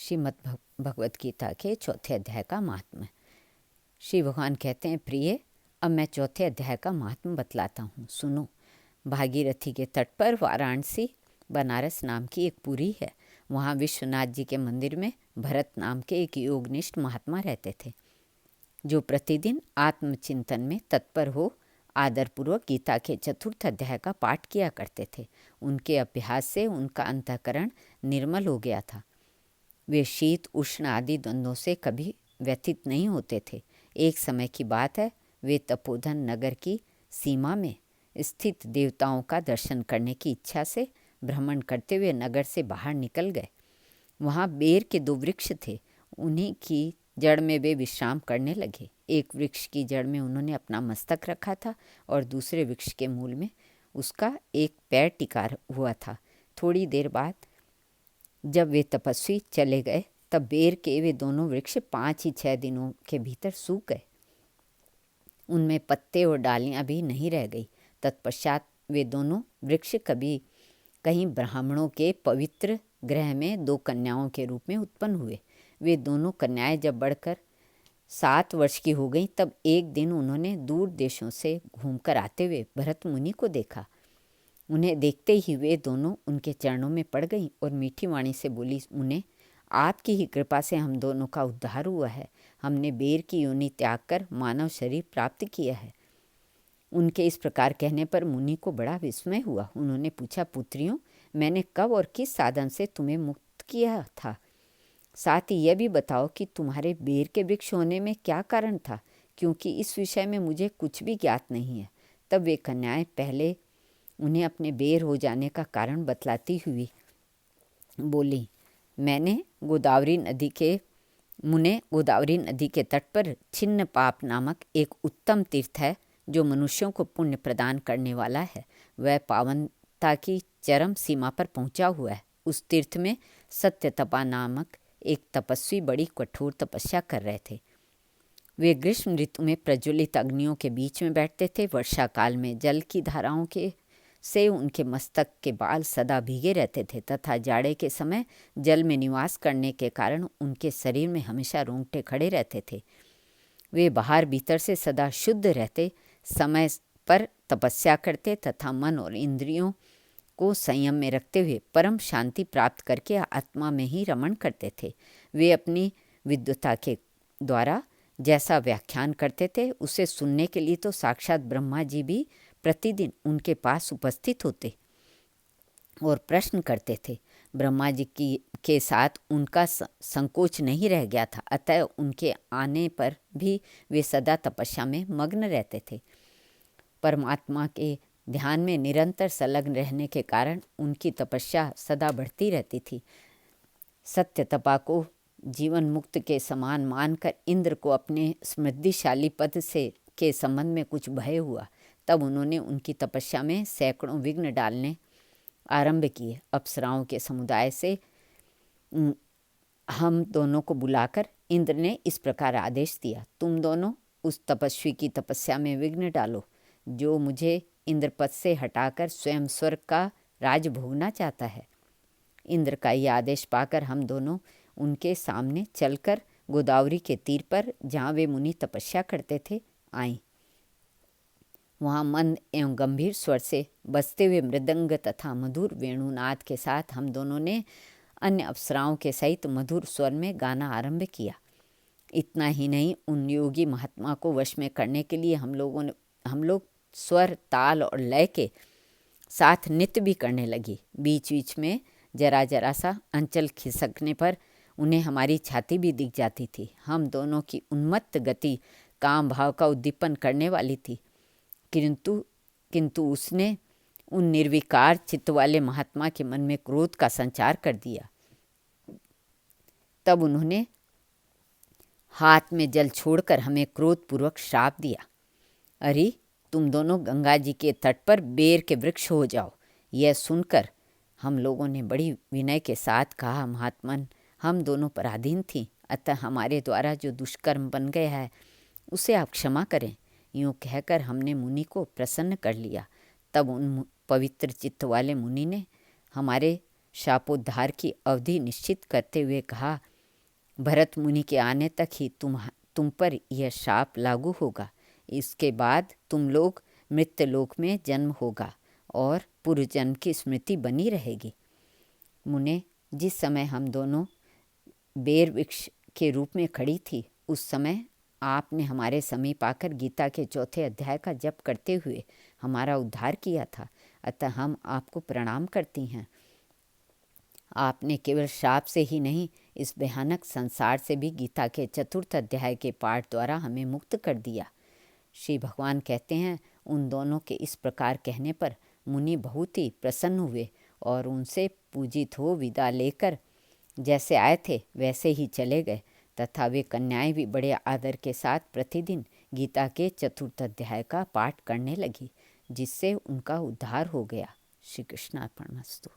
श्रीमद् भगवत गीता के चौथे अध्याय का महात्म्य। श्री भगवान कहते हैं, प्रिय, अब मैं चौथे अध्याय का महात्म्य बतलाता हूँ, सुनो। भागीरथी के तट पर वाराणसी बनारस नाम की एक पुरी है। वहाँ विश्वनाथ जी के मंदिर में भरत नाम के एक योगनिष्ठ महात्मा रहते थे, जो प्रतिदिन आत्मचिंतन में तत्पर हो आदरपूर्वक गीता के चतुर्थ अध्याय का पाठ किया करते थे। उनके अभ्यास से उनका अंतःकरण निर्मल हो गया था। वे शीत उष्ण आदि द्वंद्वों से कभी व्यथित नहीं होते थे। एक समय की बात है, वे तपोधन नगर की सीमा में स्थित देवताओं का दर्शन करने की इच्छा से भ्रमण करते हुए नगर से बाहर निकल गए। वहाँ बेर के 2 वृक्ष थे। उन्हीं की जड़ में वे विश्राम करने लगे। एक वृक्ष की जड़ में उन्होंने अपना मस्तक रखा था और दूसरे वृक्ष के मूल में उसका एक पैर टिका हुआ था। थोड़ी देर बाद जब वे तपस्वी चले गए, तब बेर के वे दोनों वृक्ष 5 ही 6 दिनों के भीतर सूख गए। उनमें पत्ते और डालियां भी नहीं रह गई। तत्पश्चात वे दोनों वृक्ष कहीं ब्राह्मणों के पवित्र गृह में 2 कन्याओं के रूप में उत्पन्न हुए। वे दोनों कन्याएं जब बढ़कर 7 वर्ष की हो गईं, तब एक दिन उन्होंने दूर देशों से घूमकर आते हुए भरत मुनि को देखा। उन्हें देखते ही वे दोनों उनके चरणों में पड़ गईं और मीठी वाणी से बोली, मुने, आपकी ही कृपा से हम दोनों का उद्धार हुआ है। हमने बेर की योनि त्याग कर मानव शरीर प्राप्त किया है। उनके इस प्रकार कहने पर मुनि को बड़ा विस्मय हुआ। उन्होंने पूछा, पुत्रियों, मैंने कब और किस साधन से तुम्हें मुक्त किया था? साथ ही यह भी बताओ कि तुम्हारे बेर के वृक्ष होने में क्या कारण था, क्योंकि इस विषय में मुझे कुछ भी ज्ञात नहीं है। तब वे कन्याएं पहले उन्हें अपने बेर हो जाने का कारण बतलाती हुई बोली, गोदावरी नदी के तट पर छिन्न पाप नामक एक उत्तम तीर्थ है, जो मनुष्यों को पुण्य प्रदान करने वाला है। वह पावनता की चरम सीमा पर पहुंचा हुआ है। उस तीर्थ में सत्यतपा नामक एक तपस्वी बड़ी कठोर तपस्या कर रहे थे। वे ग्रीष्म ऋतु में प्रज्वलित अग्नियों के बीच में बैठते थे। वर्षा काल में जल की धाराओं से उनके मस्तक के बाल सदा भीगे रहते थे तथा जाड़े के समय जल में निवास करने के कारण उनके शरीर में हमेशा रोंगटे खड़े रहते थे। वे बाहर भीतर से सदा शुद्ध रहते, समय पर तपस्या करते तथा मन और इंद्रियों को संयम में रखते हुए परम शांति प्राप्त करके आत्मा में ही रमण करते थे। वे अपनी विद्वता के द्वारा जैसा व्याख्यान करते थे, उसे सुनने के लिए तो साक्षात ब्रह्मा जी भी प्रतिदिन उनके पास उपस्थित होते और प्रश्न करते थे। ब्रह्मा जी के साथ उनका संकोच नहीं रह गया था, अतः उनके आने पर भी वे सदा तपस्या में मग्न रहते थे। परमात्मा के ध्यान में निरंतर संलग्न रहने के कारण उनकी तपस्या सदा बढ़ती रहती थी। सत्य तपा को जीवन मुक्त के समान मानकर इंद्र को अपने समृद्धिशाली पद के संबंध में कुछ भय हुआ। तब उन्होंने उनकी तपस्या में सैकड़ों विघ्न डालने आरंभ किए। अप्सराओं के समुदाय से हम दोनों को बुलाकर इंद्र ने इस प्रकार आदेश दिया, तुम दोनों उस तपस्वी की तपस्या में विघ्न डालो, जो मुझे इंद्र पद से हटाकर स्वयं स्वर्ग का राज भोगना चाहता है। इंद्र का यह आदेश पाकर हम दोनों उनके सामने चलकर गोदावरी के तीर पर, जहाँ वे मुनि तपस्या करते थे, आईं। वहाँ मंद एवं गंभीर स्वर से बजते हुए मृदंग तथा मधुर वेणुनाद के साथ हम दोनों ने अन्य अप्सराओं के सहित मधुर स्वर में गाना आरंभ किया। इतना ही नहीं, उन योगी महात्मा को वश में करने के लिए हम लोग स्वर, ताल और लय के साथ नृत्य भी करने लगी। बीच बीच में जरा जरा सा अंचल खिसकने पर उन्हें हमारी छाती भी दिख जाती थी। हम दोनों की उन्मत्त गति काम भाव का उद्दीपन करने वाली थी, किंतु उसने उन निर्विकार चित्त वाले महात्मा के मन में क्रोध का संचार कर दिया। तब उन्होंने हाथ में जल छोड़कर हमें क्रोधपूर्वक श्राप दिया, अरे तुम दोनों गंगा जी के तट पर बेर के वृक्ष हो जाओ। यह सुनकर हम लोगों ने बड़ी विनय के साथ कहा, महात्मन, हम दोनों पराधीन थीं, अतः हमारे द्वारा जो दुष्कर्म बन गया है उसे आप क्षमा करें। यूँ कहकर हमने मुनि को प्रसन्न कर लिया। तब उन पवित्र चित्त वाले मुनि ने हमारे शापोद्धार की अवधि निश्चित करते हुए कहा भरत मुनि के आने तक ही तुम पर यह शाप लागू होगा। इसके बाद तुम लोग मृत्यलोक में जन्म होगा और पूर्व जन्म की स्मृति बनी रहेगी। मुने, जिस समय हम दोनों बेर वृक्ष के रूप में खड़ी थी, उस समय आपने हमारे समीप आकर गीता के 4थे अध्याय का जप करते हुए हमारा उद्धार किया था, अतः हम आपको प्रणाम करती हैं। आपने केवल शाप से ही नहीं, इस भयानक संसार से भी गीता के 4th अध्याय के पाठ द्वारा हमें मुक्त कर दिया। श्री भगवान कहते हैं, उन दोनों के इस प्रकार कहने पर मुनि बहुत ही प्रसन्न हुए और उनसे पूजित हो विदा लेकर जैसे आए थे वैसे ही चले गए, तथा वे कन्याएं भी बड़े आदर के साथ प्रतिदिन गीता के 4th अध्याय का पाठ करने लगी, जिससे उनका उद्धार हो गया। श्री कृष्णार्पणमस्तु।